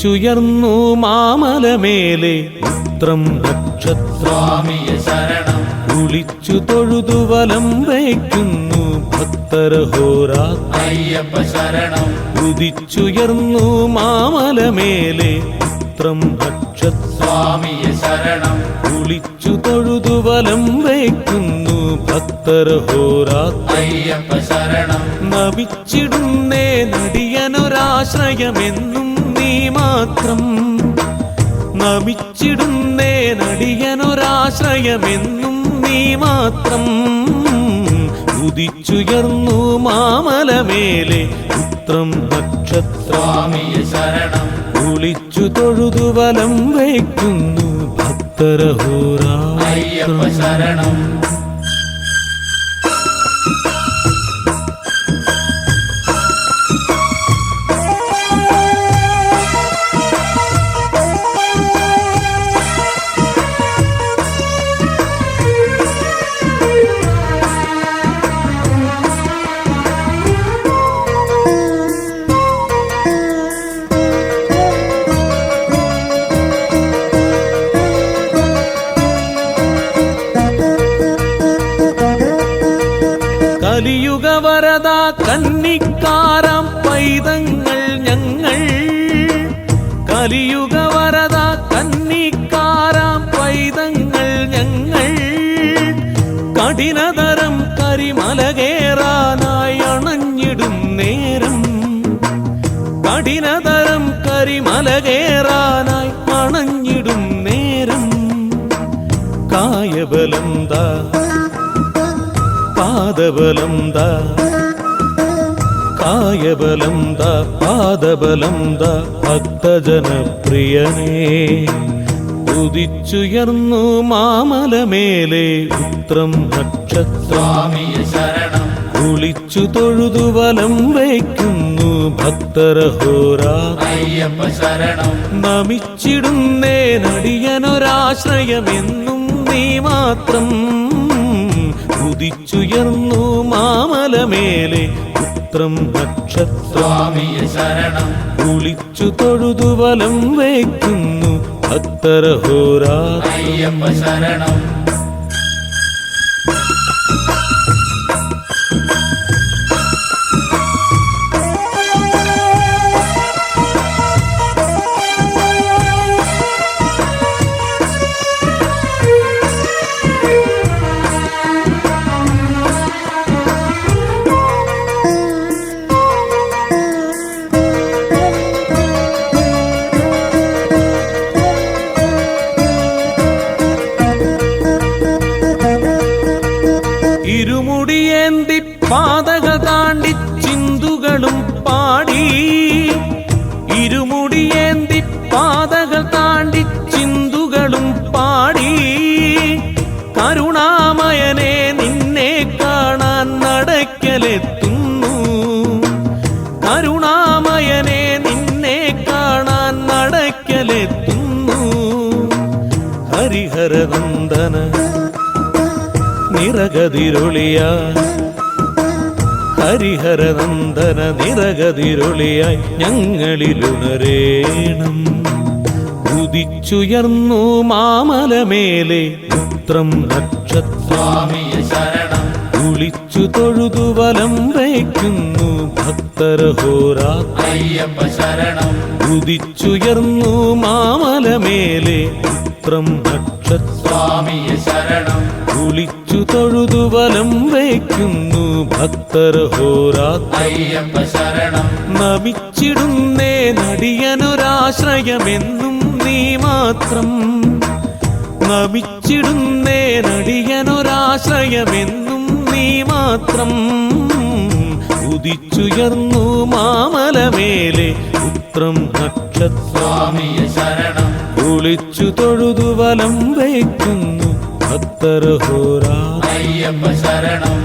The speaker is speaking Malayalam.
ഉദിച്ചുയർന്നു മാമലമേലെ ഉത്രം നക്ഷത്രാമിയെ ശരണം കുളിച്ചു തൊഴുതു വലം വയ്ക്കുന്നു ഭക്തരഹോരാത്ര അയ്യപ്പ ശരണം ഉദിച്ചുയർന്നു മാമലമേലെ ഉത്രം നക്ഷത്രാമിയെ ശരണം കുളിച്ചു തൊഴുതു വലം വയ്ക്കുന്നു ഭക്തരഹോരാത്ര അയ്യപ്പ ശരണം നമിച്ചിടുന്നേ നടിയനൊരാശ്രയമെന്നും നീ മാത്രം നമിച്ചിടുന്നേ നടിയനൊരാശ്രയമെന്നും നീ മാത്രം ഉദിച്ചുയർന്നു മാമലമേലെ ഉത്രം നക്ഷത്രാമിയെ ശരണം കുളിച്ചു തൊഴുതു വലം വയ്ക്കുന്നു ഭക്തരഹോരാത്ര അയ്യപ്പ ശരണം കലിയുഗവരദ കന്നിക്കാരാം പൈതങ്ങൾ ഞങ്ങൾ കലിയുഗവരദ കന്നിക്കാരാം പൈതങ്ങൾ ഞങ്ങൾ കഠിനതരം കരിമലകേറാനായി അണഞ്ഞിടും നേരം കഠിനതരം കരിമലകേറാനായി അണഞ്ഞിടും നേരം കായബലം ദാ പാദബലം ദാ കായബലം ദാ പാദബലം ദാ ഭക്തജനപ്രിയനേ ഉദിച്ചുയർന്നു മാമലമേലെ ഉത്രം നക്ഷത്രാമിയെ ശരണം കുളിച്ചു തൊഴുതു വലം വയ്ക്കുന്നു ഭക്തരഹോരാത്ര അയ്യപ്പ ശരണം നമിച്ചിടുന്നേ നടിയനൊരാശ്രയമെന്നും നീ മാത്രം ഉദിച്ചുയർന്നു മാമലമേലെ ഉത്രം നക്ഷത്രാമിയെ ശരണം കുളിച്ചു തൊഴുതു വലം വയ്ക്കുന്നു ഭക്തരഹോരാത്ര അയ്യപ്പ ശരണം ഇരുമുടിയേന്തി പാതകൾ താണ്ടി ചിന്തുകളും പാടി ഇരുമുടിയേന്തി പാതകൾ താണ്ടി ചിന്തുകളും പാടി കരുണാമയനെ നിന്നെ കാണാൻ നടക്കലെത്തുന്നു കരുണാമയനെ നിന്നെ കാണാൻ നടക്കലെത്തുന്നു ഹരിഹരനന്ദന നിറകതിരൊളിയായി ഹരിഹരനന്ദന നിറകതിരൊളിയായി ഞങ്ങളിലുണരേണം ഉദിച്ചുയർന്നു മാമലമേലെ ഉത്രം നക്ഷത്രാമിയെ ശരണം കുളിച്ചു തൊഴുതു വലം വയ്ക്കുന്നു ഭക്തരഹോരാത്ര അയ്യപ്പ ശരണം ഉദിച്ചുയർന്നു മാമലമേലെ ഉത്രം നക്ഷത്രാമിയെ ശരണം കുളിച്ചു തൊഴുതു വലം വയ്ക്കുന്നു ഭക്തരഹോരാത്ര അയ്യപ്പ ശരണം നമിച്ചിടുന്നേ നടിയനൊരാശ്രയമെന്നും നീ മാത്രം നമിച്ചിടുന്നേ നടിയനൊരാശ്രയമെന്നും നീ മാത്രം ഉദിച്ചുയർന്നു മാമലമേലെ ഉത്രം നക്ഷത്രാമിയെ ശരണം കുളിച്ചു തൊഴുതു വലം വയ്ക്കുന്നു ഭക്തരഹോരാത്ര അയ്യപ്പ ശരണം